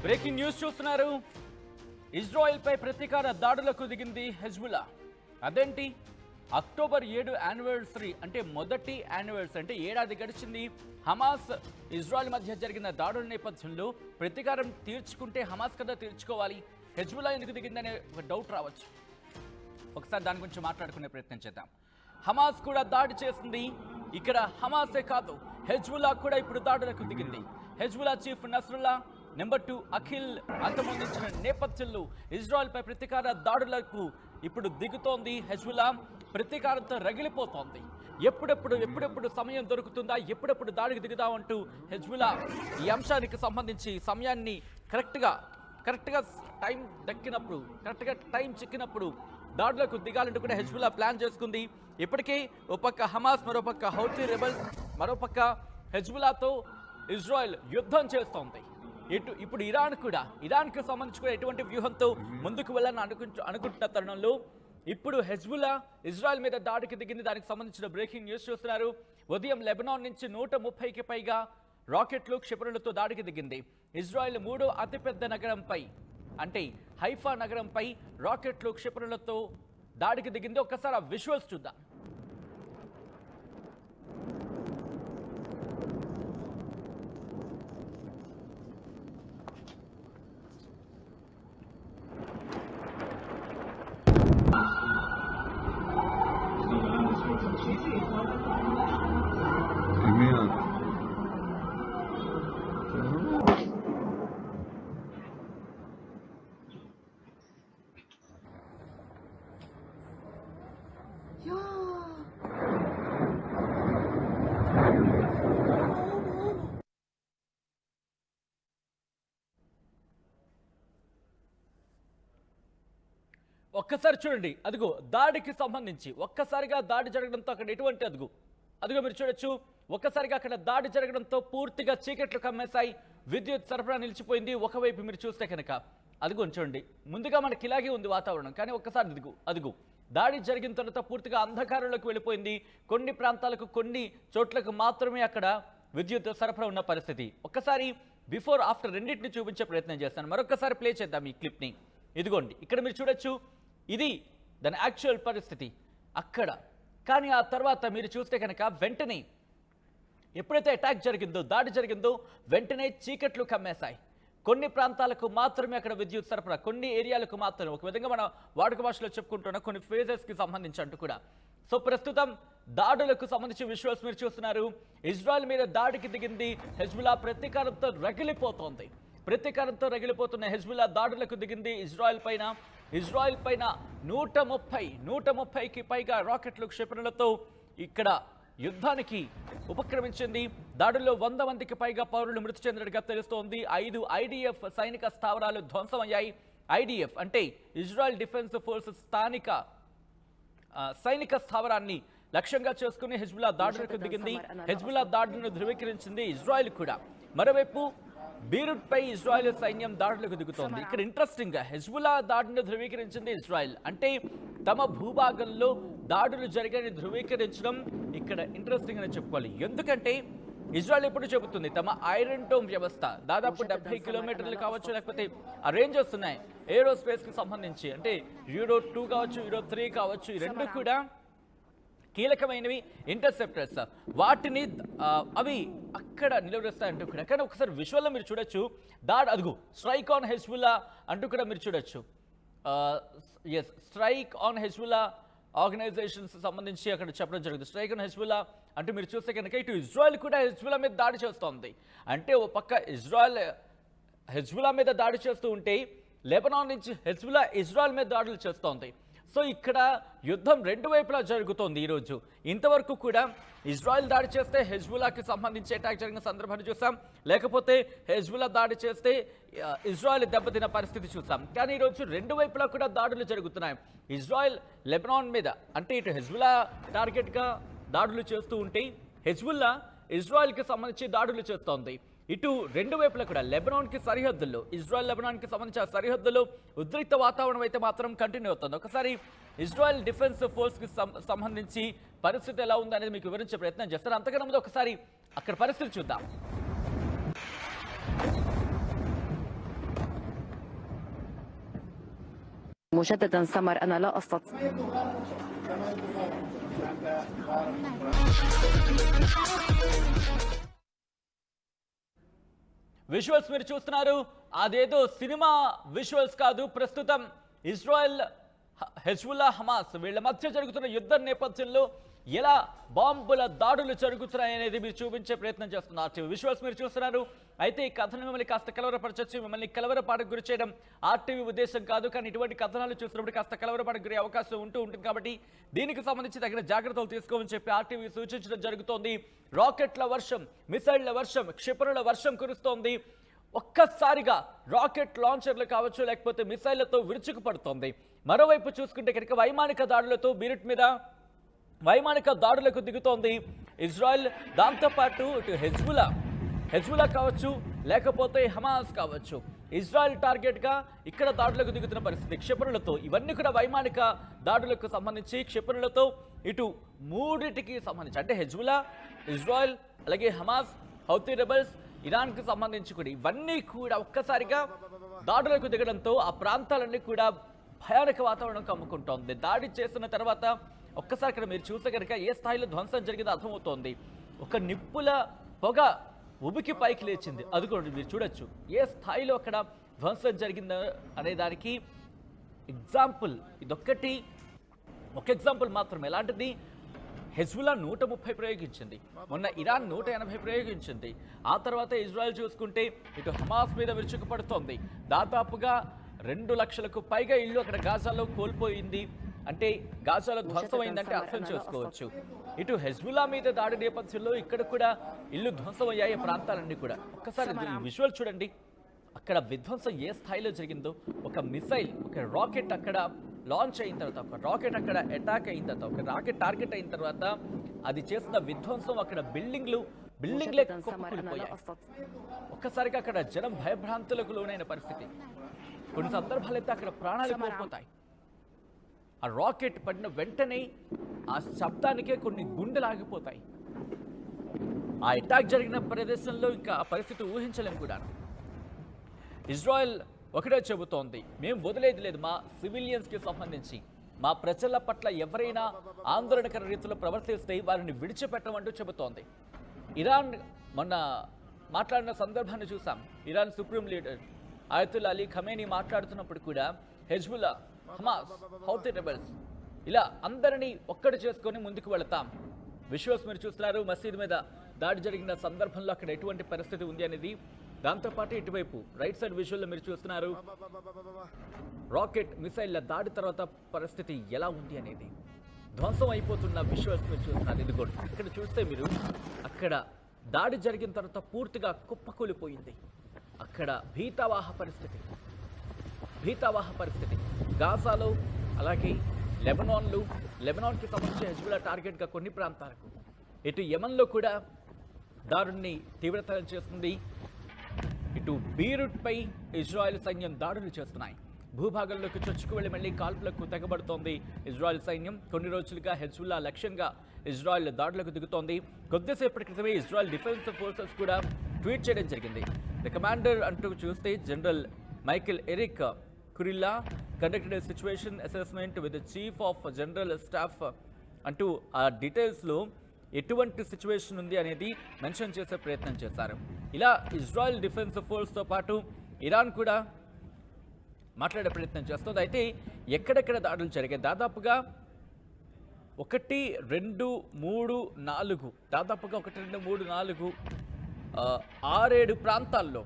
Breaking news చూస్తున్నారు. Israel పై ప్రతీకార దాడులకు దిగింది హెజ్బుల్లా. అదేంటి, అక్టోబర్ 7 యానివర్సరీ అంటే మొదటి యానివర్సరీ అంటే ఏడాది గడిచింది. హమాస్ ఇజ్రాయెల్ మధ్య జరిగిన దాడుల నేపథ్యంలో ప్రతీకారం తీర్చుకుంటే హమాస్ కదా తీర్చుకోవాలి, హెజ్బుల్లా ఎందుకు దిగిందనే ఒక డౌట్ రావచ్చు. ఒకసారి దాని గురించి మాట్లాడుకునే ప్రయత్నం చేద్దాం. హమాస్ కూడా దాడి చేసింది. ఇక్కడ హమాసే కాదు, హెజ్బుల్లా కూడా ఇప్పుడు దాడులకు దిగింది. హెజ్బుల్లా చీఫ్ నస్రుల్లా, నెంబర్ 2 అఖిల్ అంతమొందించిన నేపథ్యంలో ఇజ్రాయెల్పై ప్రతీకార దాడులకు ఇప్పుడు దిగుతోంది హెజ్బుల్లా. ప్రతీకారంతో రగిలిపోతోంది. ఎప్పుడెప్పుడు సమయం దొరుకుతుందా, ఎప్పుడెప్పుడు దాడికి దిగుదామంటూ హెజ్బుల్లా ఈ అంశానికి సంబంధించి సమయాన్ని కరెక్ట్గా టైం దక్కినప్పుడు, కరెక్ట్గా టైం చిక్కినప్పుడు దాడులకు దిగాలంటూ కూడా హెజ్బుల్లా ప్లాన్ చేసుకుంది. ఇప్పటికే ఒక పక్క హమాస్, మరోపక్క హౌతీ రెబల్స్, మరోపక్క హెజ్బుల్లాతో ఇజ్రాయెల్ యుద్ధం చేస్తోంది. ఇప్పుడు ఇరాన్కి సంబంధించి కూడా ఎటువంటి వ్యూహంతో ముందుకు వెళ్ళాలని అనుకుంటున్న తరుణంలో ఇప్పుడు హెజ్బుల్లా ఇజ్రాయెల్ మీద దాడికి దిగింది. దానికి సంబంధించిన బ్రేకింగ్ న్యూస్ చూస్తున్నారు. ఉదయం లెబనాన్ నుంచి 130కి పైగా రాకెట్లు, క్షిపణులతో దాడికి దిగింది. ఇజ్రాయెల్ 3వ అతిపెద్ద నగరంపై అంటే హైఫా నగరంపై రాకెట్లు, క్షిపణులతో దాడికి దిగింది. ఒక్కసారి ఆ విజువల్స్ చూద్దాం. ఒక్కసారి చూడండి, అదిగో దాడికి సంబంధించి ఒక్కసారిగా దాడి జరగడంతో అక్కడ ఎటువంటి అదిగో మీరు చూడొచ్చు. ఒక్కసారిగా అక్కడ దాడి జరగడంతో పూర్తిగా చీకట్లు కమ్మేశాయి. విద్యుత్ సరఫరా నిలిచిపోయింది. ఒకవైపు మీరు చూస్తే కనుక అదిగో చూడండి, ముందుగా మనకి ఇలాగే ఉంది వాతావరణం, కానీ ఒక్కసారి అదిగో దాడి జరిగిన తర్వాత పూర్తిగా అంధకారంలోకి వెళ్ళిపోయింది. కొన్ని ప్రాంతాలకు, కొన్ని చోట్లకు మాత్రమే అక్కడ విద్యుత్ సరఫరా ఉన్న పరిస్థితి. ఒక్కసారి బిఫోర్ ఆఫ్టర్ రెండింటిని చూపించే ప్రయత్నం చేస్తాను. మరొకసారి ప్లే చేద్దాం ఈ క్లిప్ని. ఇదిగోండి, ఇక్కడ మీరు చూడొచ్చు, ఇది దాని యాక్చువల్ పరిస్థితి అక్కడ. కానీ ఆ తర్వాత మీరు చూస్తే కనుక వెంటనే ఎప్పుడైతే అటాక్ జరిగిందో, దాడి జరిగిందో, వెంటనే చీకట్లు కమ్మేశాయి. కొన్ని ప్రాంతాలకు మాత్రమే అక్కడ విద్యుత్ సరఫరా, కొన్ని ఏరియాలకు మాత్రమే, ఒక విధంగా మన వాడుక భాషలో చెప్పుకుంటున్న కొన్ని ఫేజెస్కి సంబంధించి అంటూ కూడా. సో ప్రస్తుతం దాడులకు సంబంధించి విజువల్స్ మీరు చూస్తున్నారు. ఇజ్రాయెల్ మీద దాడికి దిగింది హెజ్బుల్లా. ప్రతీకారంతో రగిలిపోతున్న హెజ్బుల్లా దాడులకు దిగింది ఇజ్రాయెల్ పైన 130కి పైగా రాకెట్లు, క్షిపణులతో ఇక్కడ యుద్ధానికి ఉపక్రమించింది. దాడుల్లో 100 మందికి పైగా పౌరులు మృతి చెందినట్టుగా తెలుస్తోంది. 5 IDF సైనిక స్థావరాలు ధ్వంసమయ్యాయి. IDF అంటే ఇజ్రాయెల్ డిఫెన్స్ ఫోర్స్ స్థానిక సైనిక స్థావరాన్ని లక్ష్యంగా చేసుకుని హెజ్బుల్లా దాడులకు దిగింది. హెజ్బుల్లా దాడులను ధృవీకరించింది ఇజ్రాయెల్ కూడా. మరోవైపు బీరూట్ పై ఇజ్రాయెల్ సైన్యం దాడులకు దిగుతోంది. ఇక్కడ ఇంట్రెస్టింగ్ గా హెజ్బుల్లా దాడిని ధృవీకరించింది ఇజ్రాయెల్. అంటే తమ భూభాగంలో దాడులు జరిగాయని ధృవీకరించడం ఇక్కడ ఇంట్రెస్టింగ్ అని చెప్పుకోవాలి. ఎందుకంటే ఇజ్రాయెల్ ఎప్పుడు చెబుతుంది తమ ఐరన్ డోమ్ వ్యవస్థ దాదాపు 70 కిలోమీటర్లు కావచ్చు, లేకపోతే ఆ రేంజెస్ ఉన్నాయి ఏరోస్పేస్ కి సంబంధించి. అంటే యూరో 2 కావచ్చు, యూరో 3 కావచ్చు, ఈ రెండు కూడా కీలకమైనవి ఇంటర్సెప్టర్స్. వాటిని అవి అక్కడ నిలవరిస్తాయంటూ కూడా. కానీ ఒకసారి విజువల్లో మీరు చూడొచ్చు, అదుగు స్ట్రైక్ ఆన్ హెజ్బుల్లా అంటూ కూడా మీరు చూడొచ్చు. స్ట్రైక్ ఆన్ హెజ్బుల్లా ఆర్గనైజేషన్స్ సంబంధించి అక్కడ చెప్పడం జరుగుతుంది. స్ట్రైక్ ఆన్ హెజ్బుల్లా అంటూ మీరు చూస్తే కనుక ఇటు ఇజ్రాయెల్ కూడా హెజ్బుల్లా మీద దాడి చేస్తోంది. అంటే ఓ పక్క ఇజ్రాయెల్ హెజ్బుల్లా మీద దాడి చేస్తూ ఉంటే, లెబనాన్ నుంచి హెజ్బుల్లా ఇజ్రాయెల్ మీద దాడులు చేస్తోంది. సో ఇక్కడ యుద్ధం రెండు వైపులా జరుగుతోంది ఈరోజు. ఇంతవరకు కూడా ఇజ్రాయెల్ దాడి చేస్తే హెజ్బుల్లాకి సంబంధించి అటాక్ జరిగిన సందర్భాన్ని చూసాం, లేకపోతే హెజ్బుల్లా దాడి చేస్తే ఇజ్రాయెల్ దెబ్బతిన్న పరిస్థితి చూసాం. కానీ ఈరోజు రెండు వైపులా కూడా దాడులు జరుగుతున్నాయి. ఇజ్రాయెల్ లెబనాన్ మీద అంటే ఇటు హెజ్బుల్లా టార్గెట్గా దాడులు చేస్తూ ఉంటే, హెజ్బుల్లా ఇజ్రాయెల్కి సంబంధించి దాడులు చేస్తోంది. ఇటు రెండు వైపులా కూడా లెబనాన్కి సరిహద్దుల్లో, ఇజ్రాయెల్ లెబనాన్కి సంబంధించిన సరిహద్దుల్లో ఉద్రిక్త వాతావరణం అయితే మాత్రం కంటిన్యూ అవుతుంది. ఒకసారి ఇజ్రాయెల్ డిఫెన్స్ ఫోర్స్కి సంబంధించి పరిస్థితి ఎలా ఉందనేది మీకు వివరించే ప్రయత్నం చేస్తారు. అంతకన్నా ముందు ఒకసారి అక్కడ పరిస్థితి చూద్దాం. مجددا سمر أنا لا أستطيع. విజువల్స్ మీరు చూస్తున్నారు, అదేదో సినిమా విజువల్స్ కాదు. ప్రస్తుతం ఇజ్రాయెల్, హెజ్బుల్లా, హమాస్ వీళ్ళ మధ్య జరుగుతున్న యుద్ధ నేపథ్యంలో ఎలా బాంబుల దాడులు జరుగుతున్నాయనేది మీరు చూపించే ప్రయత్నం చేస్తున్నారు. విజువల్స్ మీరు చూస్తున్నారు. అయితే ఈ కథను మిమ్మల్ని కాస్త కలవరపరచొచ్చు, మిమ్మల్ని కలవరపాటుకు గురి చేయడం ఆర్టీవీ ఉద్దేశం కాదు. కానీ ఇటువంటి కథనాలు చూసినప్పుడు కాస్త కలవరపాటుకు గురి అవకాశం ఉంటుంది కాబట్టి దీనికి సంబంధించి తగిన జాగ్రత్తలు తీసుకోమని చెప్పి ఆర్టీవీ సూచించడం జరుగుతోంది. రాకెట్ల వర్షం, మిసైళ్ల వర్షం, క్షిపణుల వర్షం కురుస్తోంది. ఒక్కసారిగా రాకెట్ లాంచర్లు కావచ్చు, లేకపోతే మిసైళ్లతో విరుచుకుపడుతోంది. మరోవైపు చూసుకుంటే కనుక వైమానిక దాడులతో బీరుట్ మీద వైమానిక దాడులకు దిగుతోంది ఇజ్రాయెల్. దాంతోపాటు ఇటు హెజ్బుల్లా కావచ్చు, లేకపోతే హమాస్ కావచ్చు, ఇజ్రాయెల్ టార్గెట్గా ఇక్కడ దాడులకు దిగుతున్న పరిస్థితి క్షిపణులతో. ఇవన్నీ కూడా వైమానిక దాడులకు సంబంధించి క్షిపణులతో ఇటు మూడిటికి సంబంధించి, అంటే హెజ్బుల్లా, ఇజ్రాయెల్, అలాగే హమాస్, హౌతీ రెబల్స్, ఇరాన్కి సంబంధించి కూడా ఇవన్నీ కూడా ఒక్కసారిగా దాడులకు దిగడంతో ఆ ప్రాంతాలన్నీ కూడా భయానక వాతావరణం కమ్ముకుంటోంది. దాడి చేస్తున్న తర్వాత ఒక్కసారి ఇక్కడ మీరు చూస్తే కనుక ఏ స్థాయిలో ధ్వంసం జరిగిందో అర్థమవుతోంది. ఒక నిప్పుల పొగ ఉబికి పైకి లేచింది. అది కూడా మీరు చూడొచ్చు ఏ స్థాయిలో అక్కడ ధ్వంసం జరిగిందో అనే దానికి ఎగ్జాంపుల్ ఇదొక్కటి, ఒక ఎగ్జాంపుల్ మాత్రం. ఎలాంటిది? హెజ్బుల్లా 130 ప్రయోగించింది, మొన్న ఇరాన్ 180 ప్రయోగించింది. ఆ తర్వాత ఇజ్రాయెల్ చూసుకుంటే ఇటు హమాస్ మీద విరుచుకుపడుతోంది. దాదాపుగా 2 లక్షలకు పైగా ఇల్లు అక్కడ గాజాలో కోల్పోయింది. అంటే గాజాలో ధ్వంసమైందంటే అర్థం చేసుకోవచ్చు. ఇటు హెజ్బుల్లా మీద దాడి నేపథ్యంలో ఇక్కడ కూడా ఇల్లు ధ్వంసమయ్యాయి ప్రాంతాలన్నీ కూడా. ఒక్కసారి ఈ విజువల్ చూడండి, అక్కడ విధ్వంసం ఏ స్థాయిలో జరిగిందో. ఒక మిసైల్, ఒక రాకెట్ అక్కడ లాంచ్ అయిన తర్వాత, ఒక రాకెట్ అక్కడ అటాక్ అయిన తర్వాత, ఒక రాకెట్ టార్గెట్ అయిన తర్వాత అది చేసిన విధ్వంసం అక్కడ బిల్డింగ్లే కుప్పకూలిపోయాయి. ఒక్కసారిగా అక్కడ జనం భయభ్రాంతులకు లోనైన పరిస్థితి. కొన్ని సందర్భాలైతే అక్కడ ప్రాణాలు కోల్పోతాయి. ఆ రాకెట్ పడిన వెంటనే ఆ శబ్దానికే కొన్ని గుండెలు ఆగిపోతాయి. ఆ అటాక్ జరిగిన ప్రదేశంలో ఇంకా ఆ పరిస్థితి ఊహించలేము కూడా. ఇజ్రాయెల్ ఒకటే చెబుతోంది, మేము వదిలేది లేదు మా సివిలియన్స్కి సంబంధించి. మా ప్రజల పట్ల ఎవరైనా ఆందోళనకర రీతిలో ప్రవర్తిస్తే వారిని విడిచిపెట్టమంటూ చెబుతోంది. ఇరాన్ మొన్న మాట్లాడిన సందర్భాన్ని చూసాం. Iran supreme leader ఆయతుల్లా Ali Khamenei మాట్లాడుతున్నప్పుడు కూడా హెజ్బుల్లా, హమాస్, హౌతీ రెబెల్స్ ఇలా అందరినీ ఒక్కటి చేసుకొని ముందుకు వెళతాం. విజువల్స్ మీరు చూస్తున్నారు. మసీద్ మీద దాడి జరిగిన సందర్భంలో అక్కడ ఎటువంటి పరిస్థితి ఉంది అనేది. దాంతోపాటు ఇటువైపు రైట్ సైడ్ విజువల్లో మీరు చూస్తున్నారు రాకెట్ మిసైళ్ల దాడి తర్వాత పరిస్థితి ఎలా ఉంది అనేది. ధ్వంసం అయిపోతున్న విజువల్స్ మీరు చూస్తున్నారు. ఇది కూడా ఇక్కడ చూస్తే మీరు అక్కడ దాడి జరిగిన తర్వాత పూర్తిగా కుప్పకూలిపోయింది. అక్కడ భీతావాహ పరిస్థితి గాజాలో, అలాగే లెబనాన్కి సంబంధించి హెజ్బుల్లా టార్గెట్గా కొన్ని ప్రాంతాలకు, ఇటు యెమెన్లో కూడా దాడుల్ని తీవ్రతరం చేస్తుంది. ఇటు బీరుట్పై ఇజ్రాయెల్ సైన్యం దాడులు చేస్తున్నాయి. భూభాగంలోకి చొచ్చుకు వెళ్లి మళ్ళీ కాల్పులకు తెగబడుతోంది ఇజ్రాయెల్ సైన్యం. కొన్ని రోజులుగా హెజ్బుల్లా లక్ష్యంగా ఇజ్రాయెల్ దాడులకు దిగుతోంది. కొద్దిసేపటి క్రితమే ఇజ్రాయెల్ డిఫెన్స్ ఫోర్సెస్ కూడా ట్వీట్ చేయడం జరిగింది. ది కమాండర్ అంటూ చూస్తే general Michael Erik Kurilla conducted a situation assessment with the chief of general staff అంటూ ఆ డీటెయిల్స్లో ఎటువంటి సిచ్యువేషన్ ఉంది అనేది మెన్షన్ చేసే ప్రయత్నం చేశారు. ఇలా ఇజ్రాయెల్ డిఫెన్స్ ఫోర్స్తో పాటు ఇరాన్ కూడా మాట్లాడే ప్రయత్నం చేస్తుంది. అయితే ఎక్కడెక్కడ దాడులు జరిగాయి? దాదాపుగా 1, 2, 3, 4 దాదాపుగా 1, 2, 3, 4 6-7 ప్రాంతాల్లో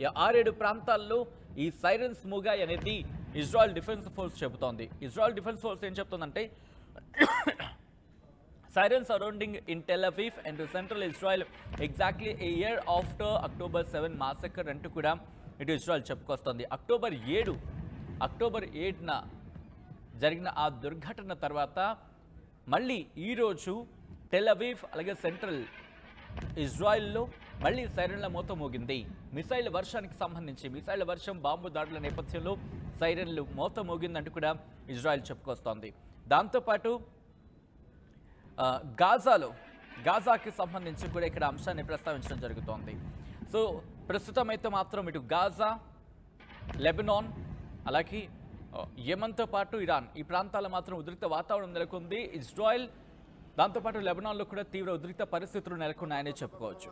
6-7 ప్రాంతాల్లో ఈ సైరన్స్ మూగాయి అనేది ఇజ్రాయెల్ డిఫెన్స్ ఫోర్స్ చెబుతోంది. ఇజ్రాయెల్ డిఫెన్స్ ఫోర్స్ ఏం చెప్తుందంటే sirens surrounding in Tel Aviv and central Israel exactly a year after October 7 massacre అంటూ కూడా ఇటు ఇజ్రాయెల్ చెప్పుకొస్తుంది. అక్టోబర్ 7న జరిగిన ఆ దుర్ఘటన తర్వాత మళ్ళీ ఈరోజు టెల్ అవీవ్ అలాగే సెంట్రల్ ఇజ్రాయెల్లో మళ్ళీ సైరన్ల మోత మోగింది. మిసైల్ వర్షానికి సంబంధించి మిసైల్ వర్షం, బాంబు దాడుల నేపథ్యంలో సైరన్లు మోత మోగిందంటూ కూడా ఇజ్రాయెల్ చెప్పుకొస్తోంది. దాంతోపాటు గాజాకి సంబంధించి కూడా ఇక్కడ అంశాన్ని ప్రస్తావించడం జరుగుతోంది. సో ప్రస్తుతం అయితే మాత్రం ఇటు గాజా, లెబనాన్, అలాగే యెమెన్తో పాటు ఇరాన్ ఈ ప్రాంతాల మాత్రం ఉద్రిక్త వాతావరణం నెలకొంది. ఇజ్రాయెల్ దాంతోపాటు లెబనాన్లో కూడా తీవ్ర ఉద్రిక్త పరిస్థితులు నెలకొన్నాయని చెప్పుకోవచ్చు.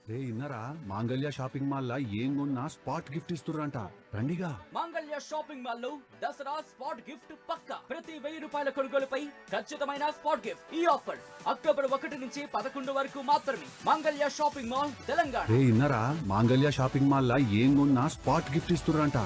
రే ఇన్నరా మాంగళ్య షాపింగ్ మాల్ లా ఏం కొన్నా స్పాట్ గిఫ్ట్ ఇస్తుర్రంట రండిగా. మాంగళ్య షాపింగ్ మాల్ లో దసరా స్పాట్ గిఫ్ట్ పక్కా. ప్రతి 1000 రూపాయల కొనుగోలుపై ఖచ్చితమైన స్పాట్ గిఫ్ట్. ఈ ఆఫర్ అక్టోబర్ 1 నుంచి 11 వరకు మాత్రమే. మాంగళ్య షాపింగ్ మాల్ తెలంగాణ. రే ఇన్నరా మాంగళ్య షాపింగ్ మాల్ లా ఏం కొన్నా స్పాట్ గిఫ్ట్ ఇస్తుర్రంట.